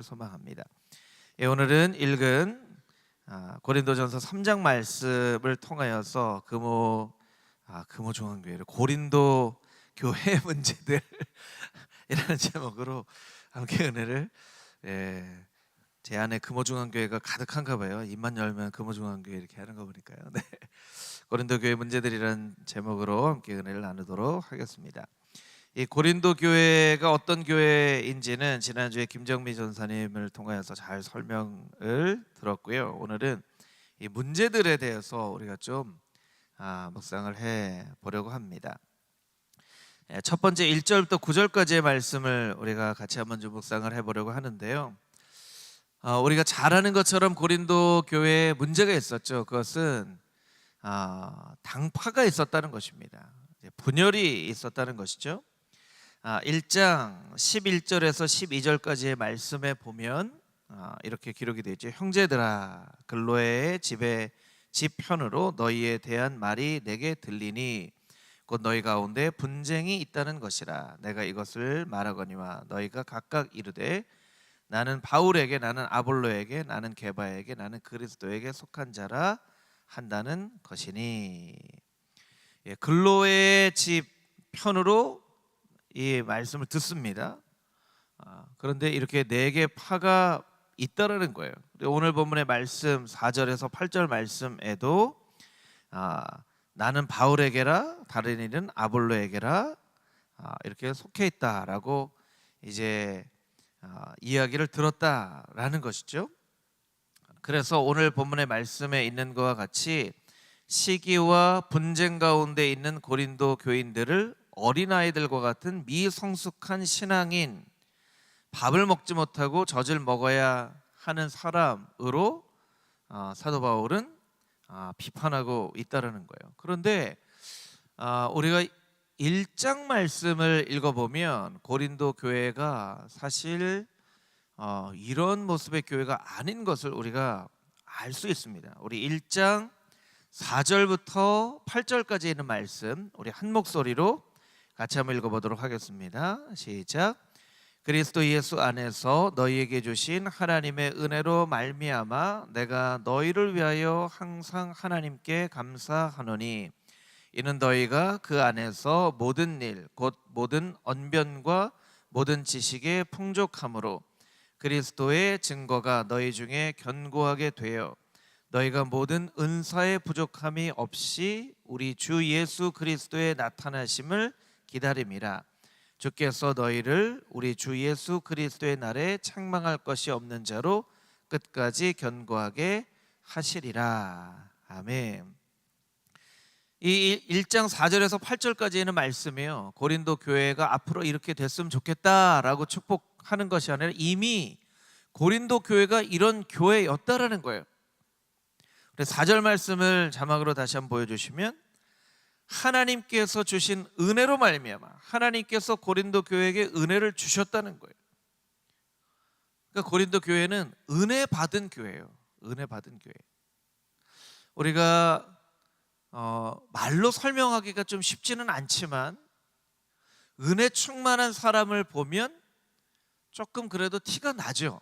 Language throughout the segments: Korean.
소망합니다. 오늘은 읽은 고린도전서 3장 말씀을 통하여서 금호중앙교회를 고린도 교회 문제들 이라는 제목으로 함께 은혜를 제 안에 금호중앙교회가 가득한가 봐요. 입만 열면 금호중앙교회 이렇게 하는 거 보니까요. 네. 고린도 교회 문제들이라는 제목으로 함께 은혜를 나누도록 하겠습니다. 이 고린도 교회가 어떤 교회인지는 지난주에 김정미 전사님을 통하여서 잘 설명을 들었고요. 오늘은 이 문제들에 대해서 우리가 좀 묵상을 해 보려고 합니다. 첫 번째 1절부터 9절까지의 말씀을 우리가 같이 한번 좀 묵상을 해 보려고 하는데요. 우리가 잘 아는 것처럼 고린도 교회에 문제가 있었죠. 그것은 당파가 있었다는 것입니다. 분열이 있었다는 것이죠. 1장 11절에서 12절까지의 말씀에 보면 이렇게 기록이 되어 있죠. 형제들아, 글로에의 집 편으로 너희에 대한 말이 내게 들리니 곧 너희 가운데 분쟁이 있다는 것이라. 내가 이것을 말하거니와 너희가 각각 이르되 나는 바울에게, 나는 아볼로에게, 나는 게바에게, 나는 그리스도에게 속한 자라 한다는 것이니. 글로의 집 편으로 이 말씀을 듣습니다. 그런데 이렇게 네 개 파가 있다라는 거예요. 오늘 본문의 말씀 4절에서 8절 말씀에도 나는 바울에게라, 다른 이는 아볼로에게라 이렇게 속해 있다라고 이제 이야기를 들었다라는 것이죠. 그래서 오늘 본문의 말씀에 있는 것과 같이 시기와 분쟁 가운데 있는 고린도 교인들을 어린아이들과 같은 미성숙한 신앙인, 밥을 먹지 못하고 젖을 먹어야 하는 사람으로 사도 바울은 비판하고 있다는 거예요. 그런데 우리가 1장 말씀을 읽어보면 고린도 교회가 사실 이런 모습의 교회가 아닌 것을 우리가 알 수 있습니다. 우리 1장 4절부터 8절까지 있는 말씀 우리 한 목소리로 같이 한번 읽어보도록 하겠습니다. 시작. 그리스도 예수 안에서 너희에게 주신 하나님의 은혜로 말미암아 내가 너희를 위하여 항상 하나님께 감사하노니 이는 너희가 그 안에서 모든 일 곧 모든 언변과 모든 지식의 풍족함으로 그리스도의 증거가 너희 중에 견고하게 되어 너희가 모든 은사의 부족함이 없이 우리 주 예수 그리스도의 나타나심을 기다림이라. 주께서 너희를 우리 주 예수 그리스도의 날에 책망할 것이 없는 자로 끝까지 견고하게 하시리라. 아멘. 이 1장 4절에서 8절까지의 말씀이요, 고린도 교회가 앞으로 이렇게 됐으면 좋겠다라고 축복하는 것이 아니라 이미 고린도 교회가 이런 교회였다라는 거예요. 4절 말씀을 자막으로 다시 한번 보여주시면 하나님께서 주신 은혜로 말미암아 하나님께서 고린도 교회에게 은혜를 주셨다는 거예요. 그러니까 고린도 교회는 은혜 받은 교회예요. 은혜 받은 교회. 우리가 말로 설명하기가 좀 쉽지는 않지만 은혜 충만한 사람을 보면 조금 그래도 티가 나죠.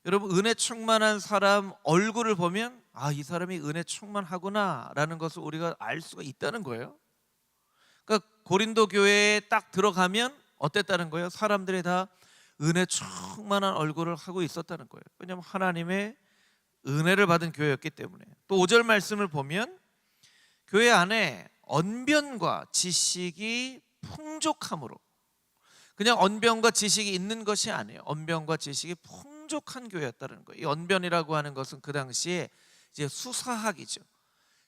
여러분, 은혜 충만한 사람 얼굴을 보면 이 사람이 은혜 충만하구나 라는 것을 우리가 알 수가 있다는 거예요. 그러니까 고린도 교회에 딱 들어가면 어땠다는 거예요? 사람들이 다 은혜 충만한 얼굴을 하고 있었다는 거예요. 왜냐하면 하나님의 은혜를 받은 교회였기 때문에. 또 5절 말씀을 보면 교회 안에 언변과 지식이 풍족함으로, 그냥 언변과 지식이 있는 것이 아니에요. 언변과 지식이 풍족한 교회였다는 거예요. 이 언변이라고 하는 것은 그 당시에 이제 수사학이죠.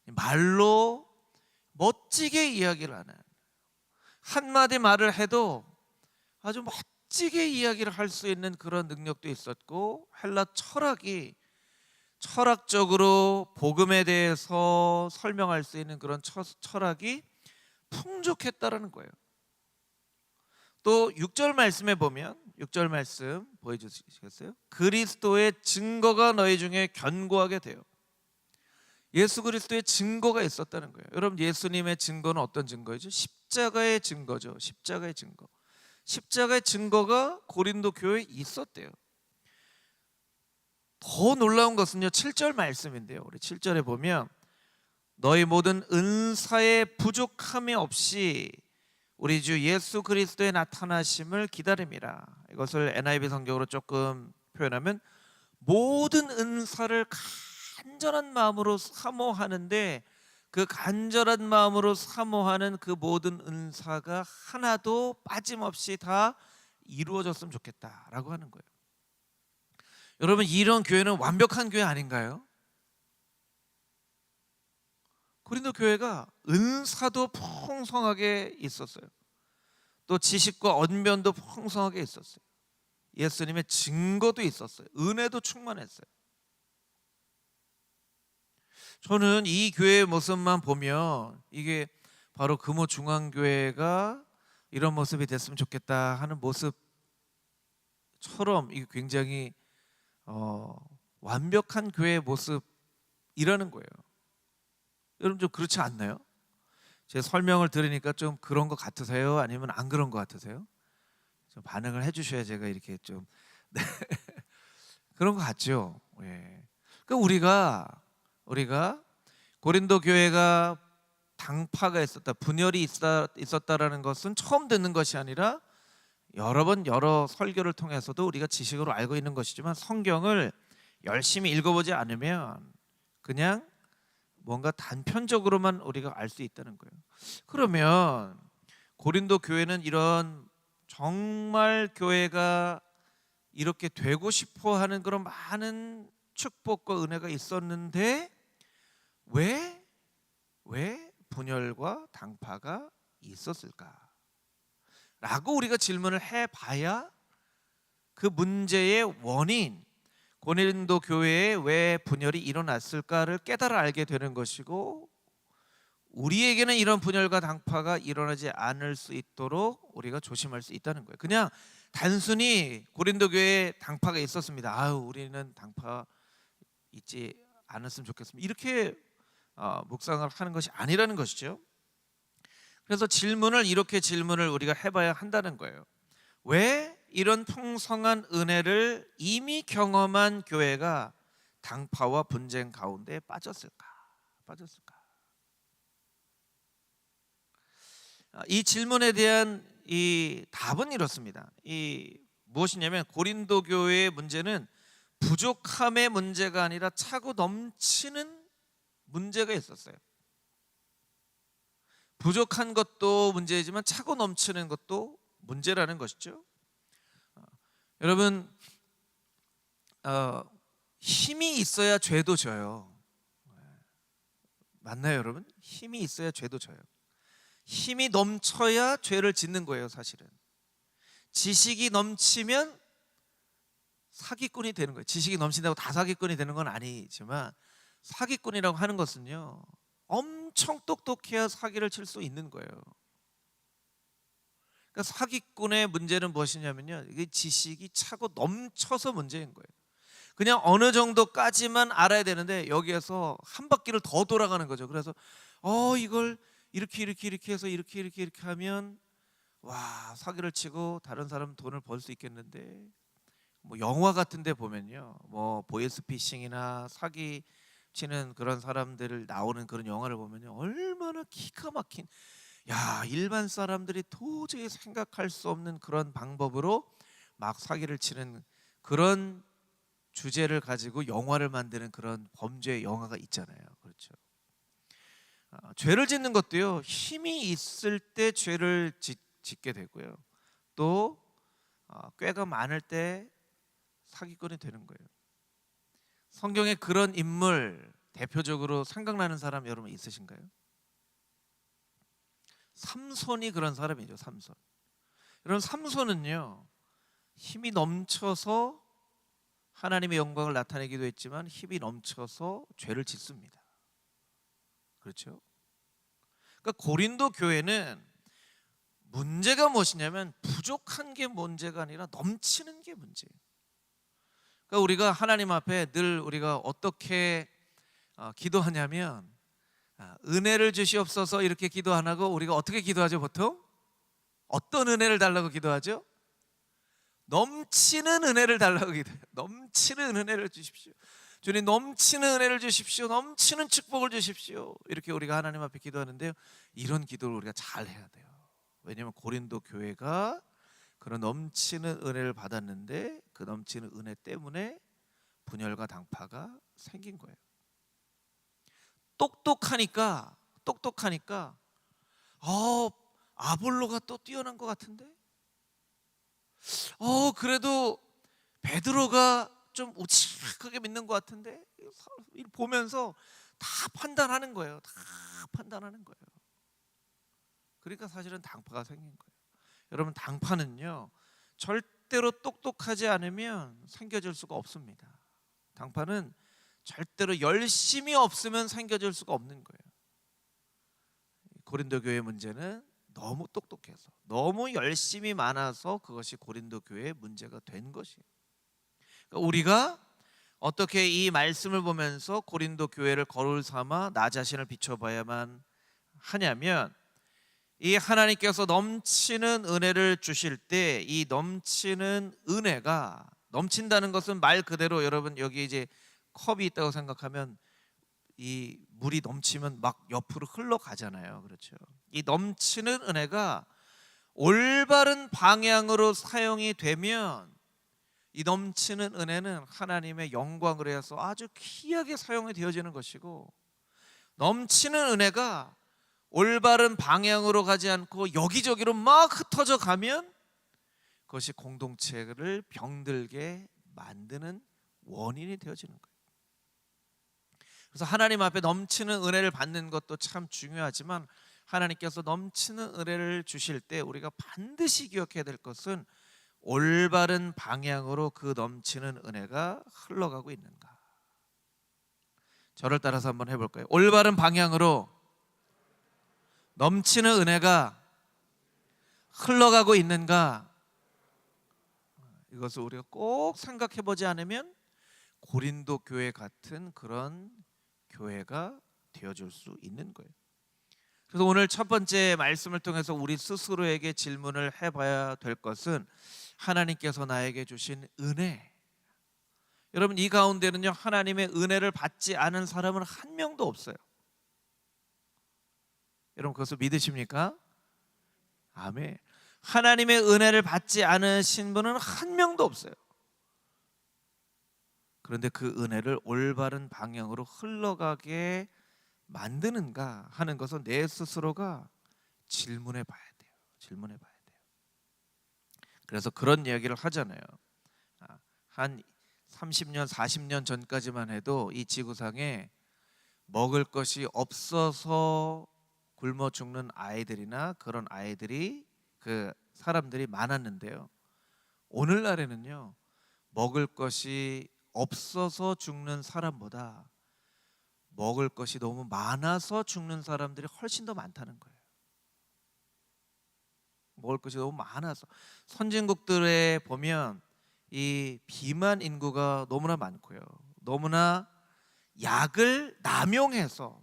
말로 멋지게 이야기를 하는, 한마디 말을 해도 아주 멋지게 이야기를 할 수 있는 그런 능력도 있었고, 헬라 철학이 철학적으로 복음에 대해서 설명할 수 있는 그런 철학이 풍족했다라는 거예요. 또 6절 말씀에 보면 6절 말씀 보여주시겠어요? 그리스도의 증거가 너희 중에 견고하게 돼요. 예수 그리스도의 증거가 있었다는 거예요. 여러분, 예수님의 증거는 어떤 증거이죠? 십자가의 증거죠. 십자가의 증거. 십자가의 증거가 고린도 교회에 있었대요. 더 놀라운 것은요 7절 말씀인데요. 우리 7절에 보면 너희 모든 은사의 부족함이 없이 우리 주 예수 그리스도의 나타나심을 기다림이라. 이것을 NIV 성경으로 조금 표현하면 모든 은사를 간절한 마음으로 사모하는데 그 간절한 마음으로 사모하는 그 모든 은사가 하나도 빠짐없이 다 이루어졌으면 좋겠다라고 하는 거예요. 여러분, 이런 교회는 완벽한 교회 아닌가요? 고린도 교회가 은사도 풍성하게 있었어요. 또 지식과 언변도 풍성하게 있었어요. 예수님의 증거도 있었어요. 은혜도 충만했어요. 저는 이 교회의 모습만 보면 이게 바로 금호 중앙교회가 이런 모습이 됐으면 좋겠다 하는 모습처럼 이게 굉장히 완벽한 교회의 모습이라는 거예요. 여러분 좀 그렇지 않나요? 제 설명을 들으니까 좀 그런 것 같으세요? 아니면 안 그런 것 같으세요? 좀 반응을 해주셔야 제가 이렇게 좀 네. 그런 것 같죠. 예. 그러니까 우리가 고린도 교회가 당파가 있었다, 분열이 있었다라는 것은 처음 듣는 것이 아니라 여러 번 여러 설교를 통해서도 우리가 지식으로 알고 있는 것이지만 성경을 열심히 읽어보지 않으면 그냥 뭔가 단편적으로만 우리가 알 수 있다는 거예요. 그러면 고린도 교회는 이런 정말 교회가 이렇게 되고 싶어 하는 그런 많은 축복과 은혜가 있었는데 왜 분열과 당파가 있었을까? 라고 우리가 질문을 해봐야 그 문제의 원인, 고린도 교회에 왜 분열이 일어났을까를 깨달아 알게 되는 것이고, 우리에게는 이런 분열과 당파가 일어나지 않을 수 있도록 우리가 조심할 수 있다는 거예요. 그냥 단순히 고린도 교회에 당파가 있었습니다. 아유, 우리는 당파 있지 않았으면 좋겠습니다. 이렇게 묵상을 하는 것이 아니라는 것이죠. 그래서 이렇게 질문을 우리가 해봐야 한다는 거예요. 왜 이런 풍성한 은혜를 이미 경험한 교회가 당파와 분쟁 가운데 빠졌을까? 이 질문에 대한 이 답은 이렇습니다. 무엇이냐면 고린도 교회의 문제는 부족함의 문제가 아니라 차고 넘치는 문제가 있었어요. 부족한 것도 문제이지만 차고 넘치는 것도 문제라는 것이죠. 여러분, 힘이 있어야 죄도 져요. 맞나요, 여러분? 힘이 있어야 죄도 져요. 힘이 넘쳐야 죄를 짓는 거예요, 사실은. 지식이 넘치면 사기꾼이 되는 거예요. 지식이 넘친다고 다 사기꾼이 되는 건 아니지만 사기꾼이라고 하는 것은요, 엄청 똑똑해야 사기를 칠 수 있는 거예요. 그러니까 사기꾼의 문제는 무엇이냐면요, 이게 지식이 차고 넘쳐서 문제인 거예요. 그냥 어느 정도까지만 알아야 되는데 여기에서 한 바퀴를 더 돌아가는 거죠. 그래서 이걸 이렇게 해서 이렇게 하면 와, 사기를 치고 다른 사람 돈을 벌 수 있겠는데, 뭐 영화 같은 데 보면요, 뭐 보이스피싱이나 사기 치는 그런 사람들을 나오는 그런 영화를 보면요, 얼마나 기가 막힌, 일반 사람들이 도저히 생각할 수 없는 그런 방법으로 막 사기를 치는 그런 주제를 가지고 영화를 만드는 그런 범죄 영화가 있잖아요. 그렇죠. 죄를 짓는 것도요, 힘이 있을 때 죄를 짓게 되고요, 또 꾀가 많을 때 사기꾼이 되는 거예요. 성경에 그런 인물 대표적으로 생각나는 사람 여러분 있으신가요? 삼손이 그런 사람이죠. 삼손. 여러분, 삼손은요, 힘이 넘쳐서 하나님의 영광을 나타내기도 했지만 힘이 넘쳐서 죄를 짓습니다. 그렇죠? 그러니까 고린도 교회는 문제가 무엇이냐면 부족한 게 문제가 아니라 넘치는 게 문제예요. 그러니까 우리가 하나님 앞에 늘 우리가 어떻게 기도하냐면 은혜를 주시옵소서 이렇게 기도 안 하고 우리가 어떻게 기도하죠? 보통 어떤 은혜를 달라고 기도하죠? 넘치는 은혜를 달라고 기도해요. 넘치는 은혜를 주십시오. 주님, 넘치는 은혜를 주십시오. 넘치는 축복을 주십시오. 이렇게 우리가 하나님 앞에 기도하는데요, 이런 기도를 우리가 잘 해야 돼요. 왜냐하면 고린도 교회가 그런 넘치는 은혜를 받았는데 그 넘치는 은혜 때문에 분열과 당파가 생긴 거예요. 똑똑하니까 아볼로가 또 뛰어난 것 같은데, 그래도 베드로가 좀 우직하게 믿는 것 같은데, 보면서 다 판단하는 거예요. 그러니까 사실은 당파가 생긴 거예요. 여러분, 당파는요 절대로 똑똑하지 않으면 생겨질 수가 없습니다. 당파는 절대로 열심이 없으면 생겨질 수가 없는 거예요. 고린도 교회 문제는 너무 똑똑해서, 너무 열심이 많아서 그것이 고린도 교회의 문제가 된 것이에요. 그러니까 우리가 어떻게 이 말씀을 보면서 고린도 교회를 거울 삼아 나 자신을 비춰봐야만 하냐면, 이 하나님께서 넘치는 은혜를 주실 때 이 넘치는 은혜가, 넘친다는 것은 말 그대로 여러분 여기 이제 컵이 있다고 생각하면 이 물이 넘치면 막 옆으로 흘러가잖아요. 그렇죠? 이 넘치는 은혜가 올바른 방향으로 사용이 되면 이 넘치는 은혜는 하나님의 영광을 위해서 아주 귀하게 사용이 되어지는 것이고, 넘치는 은혜가 올바른 방향으로 가지 않고 여기저기로 막 흩어져 가면 그것이 공동체를 병들게 만드는 원인이 되어지는 거예요. 그래서 하나님 앞에 넘치는 은혜를 받는 것도 참 중요하지만, 하나님께서 넘치는 은혜를 주실 때 우리가 반드시 기억해야 될 것은 올바른 방향으로 그 넘치는 은혜가 흘러가고 있는가. 저를 따라서 한번 해볼까요? 올바른 방향으로 넘치는 은혜가 흘러가고 있는가. 이것을 우리가 꼭 생각해 보지 않으면 고린도 교회 같은 그런 교회가 되어줄 수 있는 거예요. 그래서 오늘 첫 번째 말씀을 통해서 우리 스스로에게 질문을 해봐야 될 것은 하나님께서 나에게 주신 은혜. 여러분, 이 가운데는요 하나님의 은혜를 받지 않은 사람은 한 명도 없어요. 여러분, 그것을 믿으십니까? 아멘. 하나님의 은혜를 받지 않으신 분은 한 명도 없어요. 그런데 그 은혜를 올바른 방향으로 흘러가게 만드는가 하는 것은 내 스스로가 질문해 봐야 돼요. 그래서 그런 이야기를 하잖아요. 한 30년, 40년 전까지만 해도 이 지구상에 먹을 것이 없어서 굶어 죽는 아이들이나 그런 아이들이, 그 사람들이 많았는데요, 오늘날에는요 먹을 것이 없어서 죽는 사람보다 먹을 것이 너무 많아서 죽는 사람들이 훨씬 더 많다는 거예요. 먹을 것이 너무 많아서. 선진국들에 보면 이 비만 인구가 너무나 많고요, 너무나 약을 남용해서,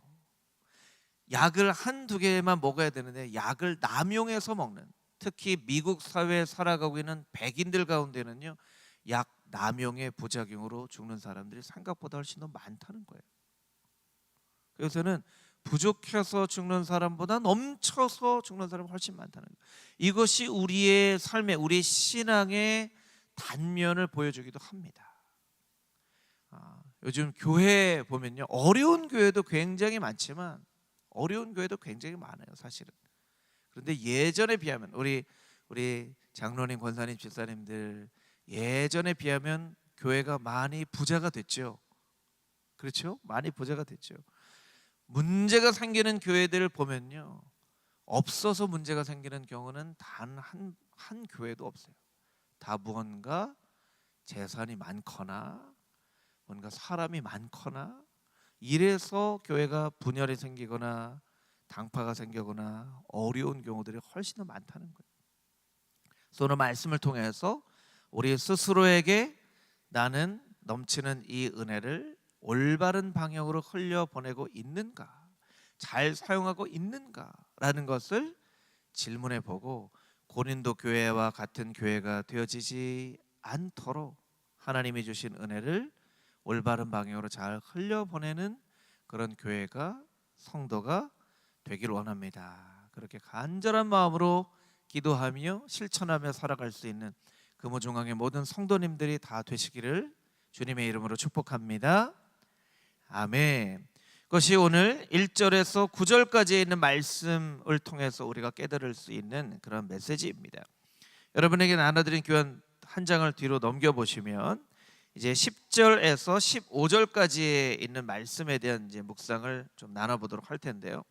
약을 한두 개만 먹어야 되는데 약을 남용해서 먹는, 특히 미국 사회에 살아가고 있는 백인들 가운데는요 약 남용의 부작용으로 죽는 사람들이 생각보다 훨씬 더 많다는 거예요. 그래서는 부족해서 죽는 사람보다 넘쳐서 죽는 사람이 훨씬 많다는 거예요. 이것이 우리의 삶의, 우리의 신앙의 단면을 보여주기도 합니다. 요즘 교회 보면요, 어려운 교회도 굉장히 많지만, 어려운 교회도 굉장히 많아요 사실은. 그런데 예전에 비하면 우리 장로님, 권사님, 집사님들, 예전에 비하면 교회가 많이 부자가 됐죠. 그렇죠? 많이 부자가 됐죠. 문제가 생기는 교회들을 보면요, 없어서 문제가 생기는 경우는 단 한 교회도 없어요. 다 무언가 재산이 많거나 뭔가 사람이 많거나 이래서 교회가 분열이 생기거나 당파가 생기거나 어려운 경우들이 훨씬 더 많다는 거예요. 그래서 오늘 말씀을 통해서 우리 스스로에게 나는 넘치는 이 은혜를 올바른 방향으로 흘려보내고 있는가, 잘 사용하고 있는가라는 것을 질문해 보고 고린도 교회와 같은 교회가 되어지지 않도록 하나님이 주신 은혜를 올바른 방향으로 잘 흘려보내는 그런 교회가, 성도가 되길 원합니다. 그렇게 간절한 마음으로 기도하며 실천하며 살아갈 수 있는 금호중앙의 모든 성도님들이 다 되시기를 주님의 이름으로 축복합니다. 아멘. 그것이 오늘 1절에서 9절까지 있는 말씀을 통해서 우리가 깨달을 수 있는 그런 메시지입니다. 여러분에게 나눠드린 교환 한 장을 뒤로 넘겨보시면 이제 10절에서 15절까지에 있는 말씀에 대한 이제 묵상을 좀 나눠보도록 할 텐데요.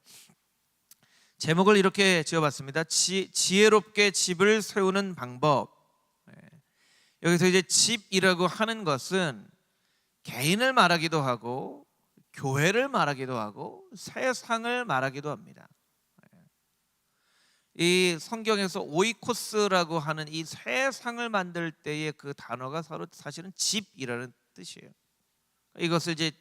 제목을 이렇게 지어봤습니다. 지혜롭게 집을 세우는 방법. 여기서 이제 집이라고 하는 것은 개인을 말하기도 하고 교회를 말하기도 하고 세상을 말하기도 합니다. 이 성경에서 오이코스라고 하는 이 세상을 만들 때의 그 단어가 사실은 집이라는 뜻이에요. 이것을 이제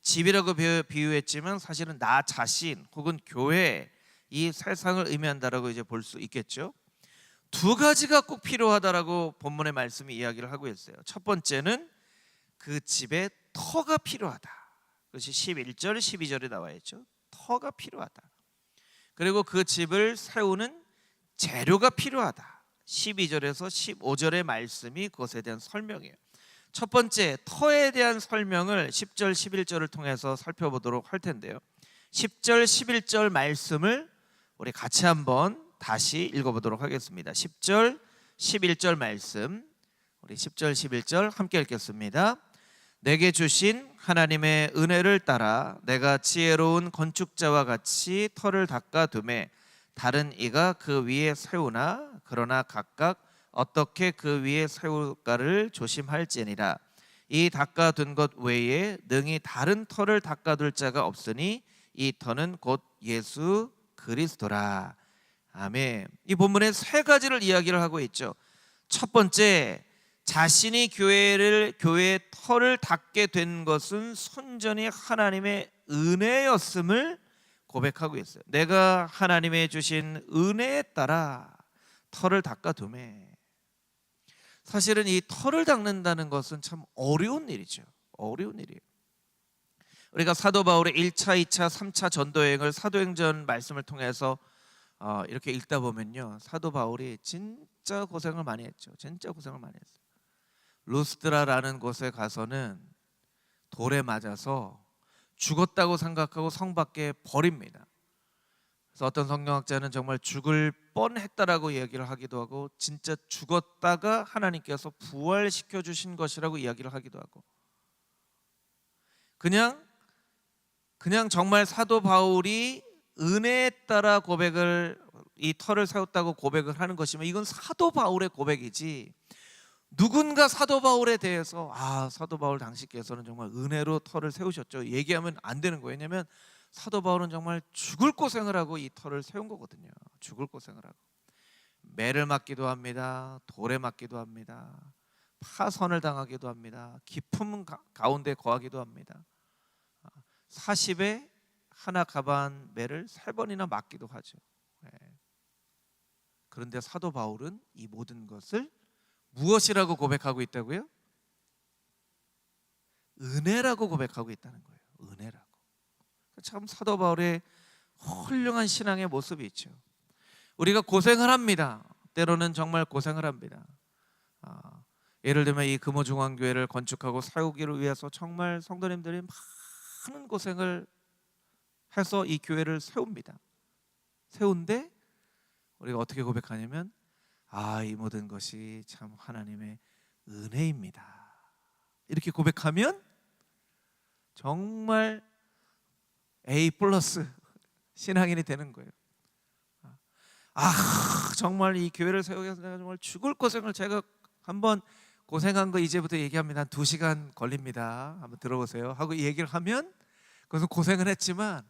집이라고 비유했지만 사실은 나 자신 혹은 교회, 이 세상을 의미한다라고 이제 볼 수 있겠죠. 두 가지가 꼭 필요하다라고 본문의 말씀이 이야기를 하고 있어요. 첫 번째는 그 집에 터가 필요하다. 그것이 11절, 12절에 나와 있죠. 터가 필요하다. 그리고 그 집을 세우는 재료가 필요하다. 12절에서 15절의 말씀이 그것에 대한 설명이에요. 첫 번째 터에 대한 설명을 10절, 11절을 통해서 살펴보도록 할 텐데요. 10절, 11절 말씀을 우리 같이 한번 다시 읽어보도록 하겠습니다. 10절, 11절 말씀, 우리 10절, 11절 함께 읽겠습니다. 내게 주신 하나님의 은혜를 따라 내가 지혜로운 건축자와 같이 터를 닦아두매 다른 이가 그 위에 세우나 그러나 각각 어떻게 그 위에 세울까를 조심할지니라. 이 닦아둔 것 외에 능히 다른 터를 닦아둘 자가 없으니 이 터는 곧 예수 그리스도라. 아멘. 이 본문에 세 가지를 이야기를 하고 있죠. 첫 번째, 자신이 교회의 터를 닦게 된 것은 순전히 하나님의 은혜였음을 고백하고 있어요. 내가 하나님의 주신 은혜에 따라 터를 닦아두매. 사실은 이 터를 닦는다는 것은 참 어려운 일이죠. 어려운 일이에요. 우리가 사도 바울의 1차, 2차, 3차 전도여행을 사도행전 말씀을 통해서 이렇게 읽다 보면요, 사도 바울이 진짜 고생을 많이 했죠. 진짜 고생을 많이 했어요. 루스드라라는 곳에 가서는 돌에 맞아서 죽었다고 생각하고 성 밖에 버립니다. 그래서 어떤 성경학자는 정말 죽을 뻔했다라고 얘기를 하기도 하고 진짜 죽었다가 하나님께서 부활시켜 주신 것이라고 이야기를 하기도 하고, 그냥 정말 사도 바울이 은혜에 따라 이 터를 세웠다고 고백을 하는 것이면 이건 사도 바울의 고백이지, 누군가 사도 바울에 대해서 사도 바울 당시께서는 정말 은혜로 터를 세우셨죠 얘기하면 안 되는 거예요. 왜냐하면 사도 바울은 정말 죽을 고생을 하고 이 터를 세운 거거든요. 죽을 고생을 하고 매를 맞기도 합니다. 돌에 맞기도 합니다. 파선을 당하기도 합니다. 깊은 가운데 거하기도 합니다. 40에 하나 가반 매를 3번이나 맞기도 하죠. 그런데 사도 바울은 이 모든 것을 무엇이라고 고백하고 있다고요? 은혜라고 고백하고 있다는 거예요. 은혜라고. 참 사도 바울의 훌륭한 신앙의 모습이 있죠. 우리가 고생을 합니다. 때로는 정말 고생을 합니다. 예를 들면 이 금호중앙교회를 건축하고 세우기를 위해서 정말 성도님들이 많은 고생을 해서 이 교회를 세웁니다. 세운데 우리가 어떻게 고백하냐면 이 모든 것이 참 하나님의 은혜입니다. 이렇게 고백하면 정말 A+ 신앙인이 되는 거예요. 정말 이 교회를 세우기 위해서 내가 정말 죽을 고생을 제가 한번 고생한 거 이제부터 얘기합니다. 한 2시간 걸립니다. 한번 들어보세요 하고 얘기를 하면 그것은 고생을 했지만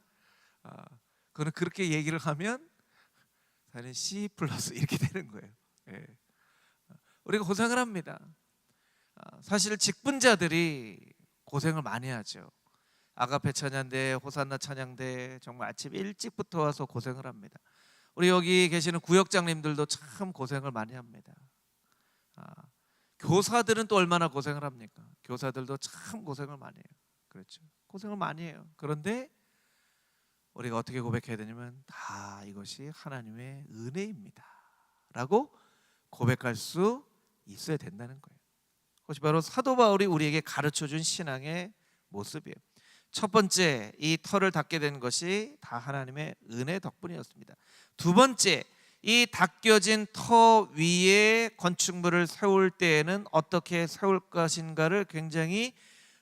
그거는 그렇게 얘기를 하면 사실은 C+ 이렇게 되는 거예요. 우리가 고생을 합니다. 사실 직분자들이 고생을 많이 하죠. 아가페 찬양대, 호산나 찬양대 정말 아침 일찍부터 와서 고생을 합니다. 우리 여기 계시는 구역장님들도 참 고생을 많이 합니다. 교사들은 또 얼마나 고생을 합니까? 교사들도 참 고생을 많이 해요. 그렇죠. 고생을 많이 해요. 그런데 우리가 어떻게 고백해야 되냐면 다 이것이 하나님의 은혜입니다 라고 고백할 수 있어야 된다는 거예요. 그것이 바로 사도 바울이 우리에게 가르쳐준 신앙의 모습이에요. 첫 번째, 이 터를 닦게 된 것이 다 하나님의 은혜 덕분이었습니다. 두 번째, 이 닦여진 터 위에 건축물을 세울 때에는 어떻게 세울 것인가를 굉장히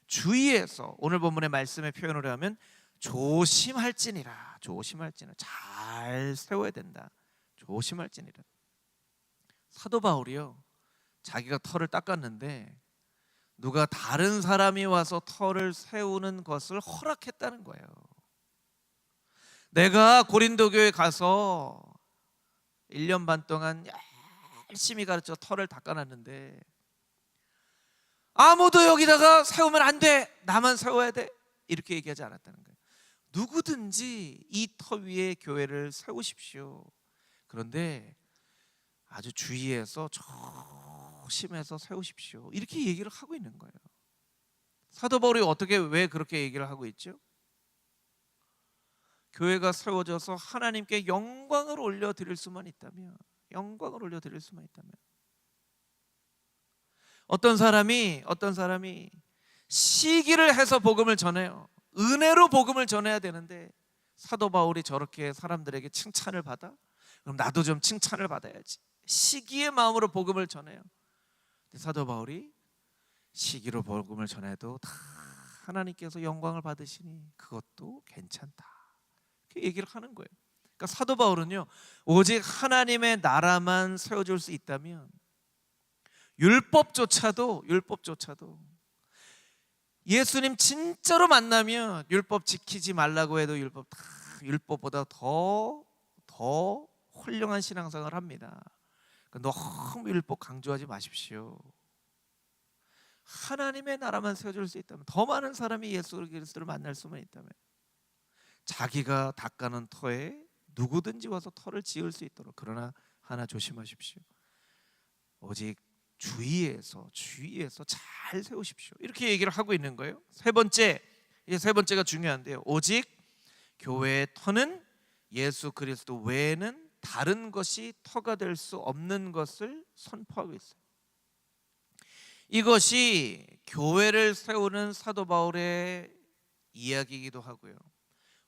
주의해서, 오늘 본문의 말씀의 표현으로 하면 조심할지니라, 조심할지니라, 잘 세워야 된다, 조심할지니라. 사도 바울이요, 자기가 터를 닦았는데 누가 다른 사람이 와서 터를 세우는 것을 허락했다는 거예요. 내가 고린도 교회 가서 1년 반 동안 열심히 가르쳐 터를 닦아놨는데 아무도 여기다가 세우면 안 돼, 나만 세워야 돼, 이렇게 얘기하지 않았다는 거예요. 누구든지 이 터 위에 교회를 세우십시오. 그런데 아주 주의해서 조심해서 세우십시오, 이렇게 얘기를 하고 있는 거예요. 사도 바울이 왜 그렇게 얘기를 하고 있죠? 교회가 세워져서 하나님께 영광을 올려드릴 수만 있다면, 영광을 올려드릴 수만 있다면, 어떤 사람이 시기를 해서 복음을 전해요. 은혜로 복음을 전해야 되는데 사도 바울이 저렇게 사람들에게 칭찬을 받아? 그럼 나도 좀 칭찬을 받아야지, 시기의 마음으로 복음을 전해요. 사도 바울이 시기로 복음을 전해도 다 하나님께서 영광을 받으시니 그것도 괜찮다, 이렇게 얘기를 하는 거예요. 그러니까 사도 바울은요, 오직 하나님의 나라만 세워줄 수 있다면 율법조차도 예수님 진짜로 만나면 율법 지키지 말라고 해도 율법보다 더 훌륭한 신앙생활을 합니다. 너무 율법 강조하지 마십시오. 하나님의 나라만 세워줄 수 있다면, 더 많은 사람이 예수 그리스도를 만날 수만 있다면, 자기가 닦아놓은 터에 누구든지 와서 터를 지을 수 있도록, 그러나 하나 조심하십시오. 오직 주의해서 잘 세우십시오, 이렇게 얘기를 하고 있는 거예요. 세 번째가 중요한데요, 오직 교회의 터는 예수 그리스도 외에는 다른 것이 터가 될 수 없는 것을 선포하고 있어요. 이것이 교회를 세우는 사도 바울의 이야기이기도 하고요,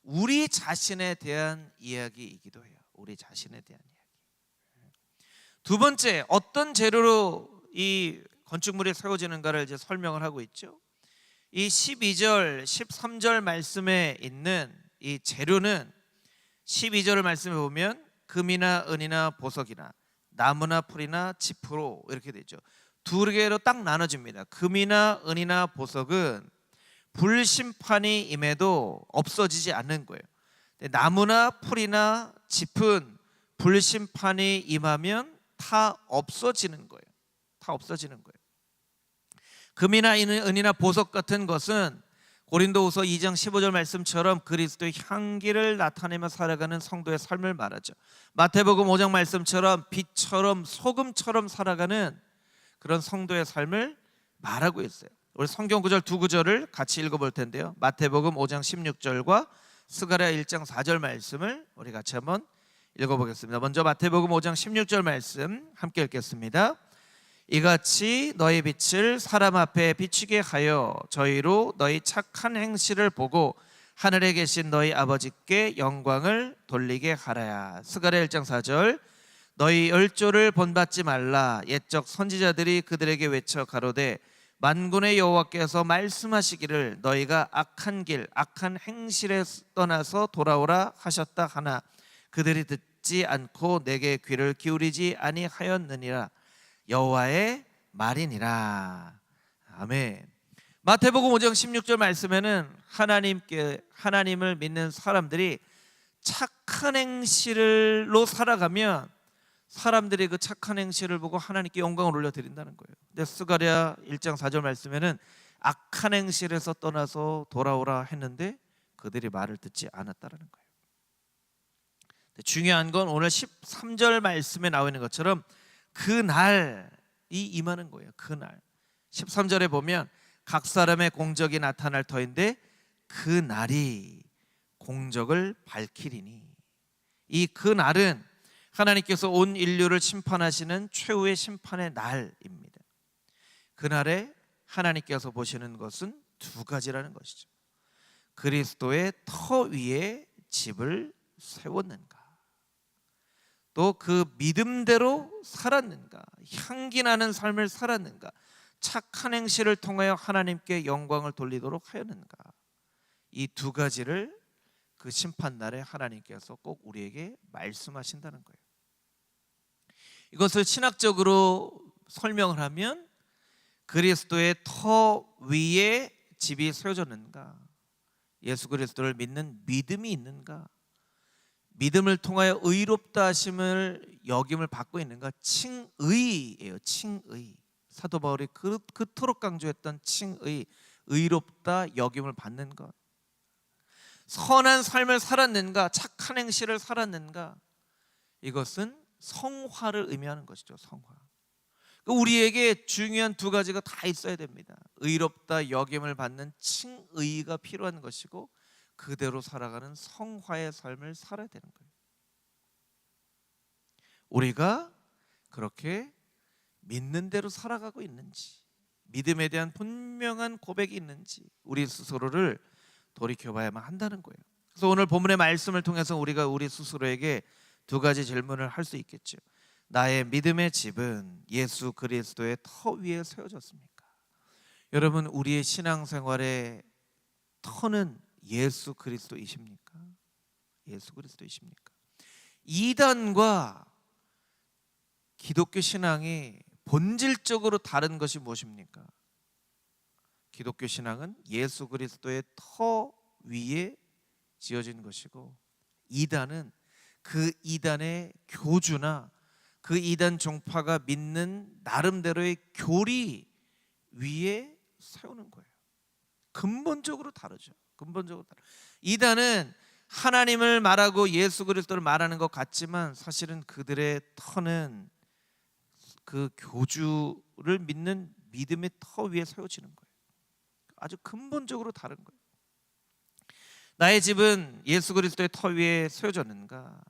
우리 자신에 대한 이야기이기도 해요. 우리 자신에 대한 이야기. 두 번째, 어떤 재료로 이 건축물이 세워지는가를 이제 설명을 하고 있죠. 이 12절, 13절 말씀에 있는 이 재료는 12절 말씀에 보면 금이나 은이나 보석이나 나무나 풀이나 짚으로 이렇게 되죠. 두 개로 딱 나눠집니다. 금이나 은이나 보석은 불심판이 임해도 없어지지 않는 거예요. 나무나 풀이나 짚은 불심판이 임하면 다 없어지는 거예요. 금이나 은이나 보석 같은 것은 고린도후서 2장 15절 말씀처럼 그리스도의 향기를 나타내며 살아가는 성도의 삶을 말하죠. 마태복음 5장 말씀처럼 빛처럼 소금처럼 살아가는 그런 성도의 삶을 말하고 있어요. 우리 성경 구절 두 구절을 같이 읽어볼 텐데요, 마태복음 5장 16절과 스가랴 1장 4절 말씀을 우리 같이 한번 읽어보겠습니다. 먼저 마태복음 5장 16절 말씀 함께 읽겠습니다. 이같이 너희 빛을 사람 앞에 비추게 하여 저희로 너희 착한 행실을 보고 하늘에 계신 너희 아버지께 영광을 돌리게 하라야. 스가랴 1장 4절, 너희 열조를 본받지 말라. 옛적 선지자들이 그들에게 외쳐 가로되 만군의 여호와께서 말씀하시기를 너희가 악한 길 악한 행실에 떠나서 돌아오라 하셨다 하나 그들이 듣지 않고 내게 귀를 기울이지 아니하였느니라. 여호와의 말이니라. 아멘. 마태복음 5장 16절 말씀에는 하나님을 믿는 사람들이 착한 행실로 살아가면 사람들이 그 착한 행실을 보고 하나님께 영광을 올려드린다는 거예요. 근데 스가랴 1장 4절 말씀에는 악한 행실에서 떠나서 돌아오라 했는데 그들이 말을 듣지 않았다는 거예요. 중요한 건 오늘 13절 말씀에 나와 있는 것처럼 그날이 임하는 거예요. 그날 13절에 보면 각 사람의 공적이 나타날 터인데 그날이 공적을 밝히리니, 이 그날은 하나님께서 온 인류를 심판하시는 최후의 심판의 날입니다. 그날에 하나님께서 보시는 것은 두 가지라는 것이죠. 그리스도의 터 위에 집을 세웠는가, 또 그 믿음대로 살았는가, 향기 나는 삶을 살았는가, 착한 행실을 통하여 하나님께 영광을 돌리도록 하였는가. 이 두 가지를 그 심판날에 하나님께서 꼭 우리에게 말씀하신다는 거예요. 이것을 신학적으로 설명을 하면 그리스도의 터 위에 집이 세워졌는가, 예수 그리스도를 믿는 믿음이 있는가, 믿음을 통하여 의롭다 하심을 여김을 받고 있는가, 칭의예요. 칭의. 사도 바울이 그토록 강조했던 칭의, 의롭다 여김을 받는 것. 선한 삶을 살았는가, 착한 행실을 살았는가, 이것은 성화를 의미하는 것이죠. 성화. 우리에게 중요한 두 가지가 다 있어야 됩니다. 의롭다 여김을 받는 칭의가 필요한 것이고, 그대로 살아가는 성화의 삶을 살아야 되는 거예요. 우리가 그렇게 믿는 대로 살아가고 있는지, 믿음에 대한 분명한 고백이 있는지 우리 스스로를 돌이켜봐야만 한다는 거예요. 그래서 오늘 본문의 말씀을 통해서 우리가 우리 스스로에게 두 가지 질문을 할 수 있겠죠. 나의 믿음의 집은 예수 그리스도의 터 위에 세워졌습니까? 여러분, 우리의 신앙생활의 터는 예수 그리스도이십니까? 예수 그리스도이십니까? 이단과 기독교 신앙이 본질적으로 다른 것이 무엇입니까? 기독교 신앙은 예수 그리스도의 터 위에 지어진 것이고, 이단은 그 이단의 교주나 그 이단 종파가 믿는 나름대로의 교리 위에 세우는 거예요. 근본적으로 다르죠. 근본적으로 다르죠. 이단은 하나님을 말하고 예수 그리스도를 말하는 것 같지만 사실은 그들의 터는 그 교주를 믿는 믿음의 터 위에 세워지는 거예요. 아주 근본적으로 다른 거예요. 나의 집은 예수 그리스도의 터 위에 세워졌는가?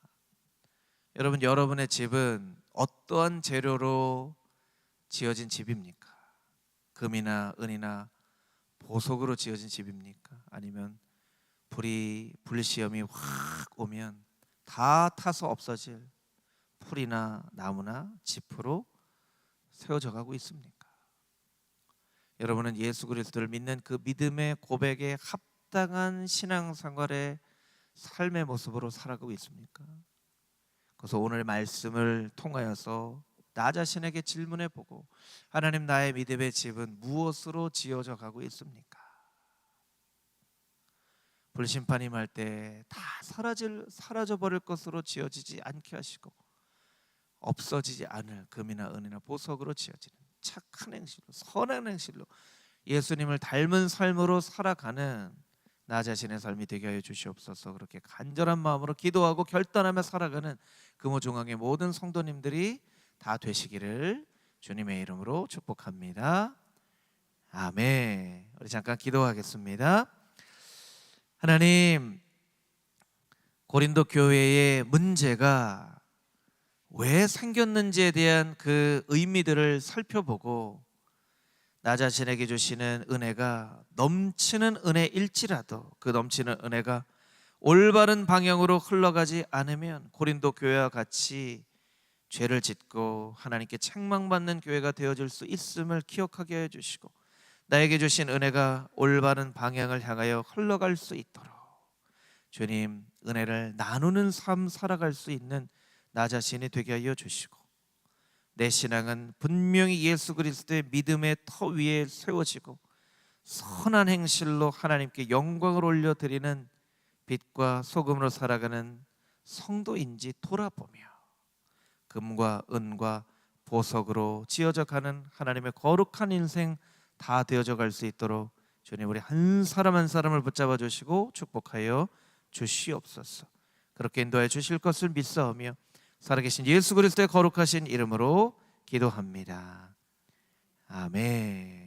여러분, 여러분의 집은 어떠한 재료로 지어진 집입니까? 금이나 은이나 보석으로 지어진 집입니까? 아니면 불시험이 확 오면 다 타서 없어질 풀이나 나무나 짚으로 세워져 가고 있습니까? 여러분은 예수 그리스도를 믿는 그 믿음의 고백에 합당한 신앙생활의 삶의 모습으로 살아가고 있습니까? 그래서 오늘 말씀을 통하여서 나 자신에게 질문해 보고, 하나님, 나의 믿음의 집은 무엇으로 지어져 가고 있습니까? 불심판이 임할 때 다 사라져 버릴 것으로 지어지지 않게 하시고, 없어지지 않을 금이나 은이나 보석으로 지어지는 착한 행실로, 선한 행실로 예수님을 닮은 삶으로 살아가는 나 자신의 삶이 되게 하여 주시옵소서. 그렇게 간절한 마음으로 기도하고 결단하며 살아가는 금호중앙의 모든 성도님들이 다 되시기를 주님의 이름으로 축복합니다. 아멘. 우리 잠깐 기도하겠습니다. 하나님, 고린도 교회의 문제가 왜 생겼는지에 대한 그 의미들을 살펴보고, 나 자신에게 주시는 은혜가 넘치는 은혜일지라도 그 넘치는 은혜가 올바른 방향으로 흘러가지 않으면 고린도 교회와 같이 죄를 짓고 하나님께 책망받는 교회가 되어질 수 있음을 기억하게 해주시고, 나에게 주신 은혜가 올바른 방향을 향하여 흘러갈 수 있도록 주님, 은혜를 나누는 삶 살아갈 수 있는 나 자신이 되게 하여 주시고, 내 신앙은 분명히 예수 그리스도의 믿음의 터 위에 세워지고 선한 행실로 하나님께 영광을 올려드리는 빛과 소금으로 살아가는 성도인지 돌아보며, 금과 은과 보석으로 지어져 가는 하나님의 거룩한 인생 다 되어져 갈 수 있도록 주님, 우리 한 사람 한 사람을 붙잡아 주시고 축복하여 주시옵소서. 그렇게 인도해 주실 것을 믿사오며 살아계신 예수 그리스도의 거룩하신 이름으로 기도합니다. 아멘.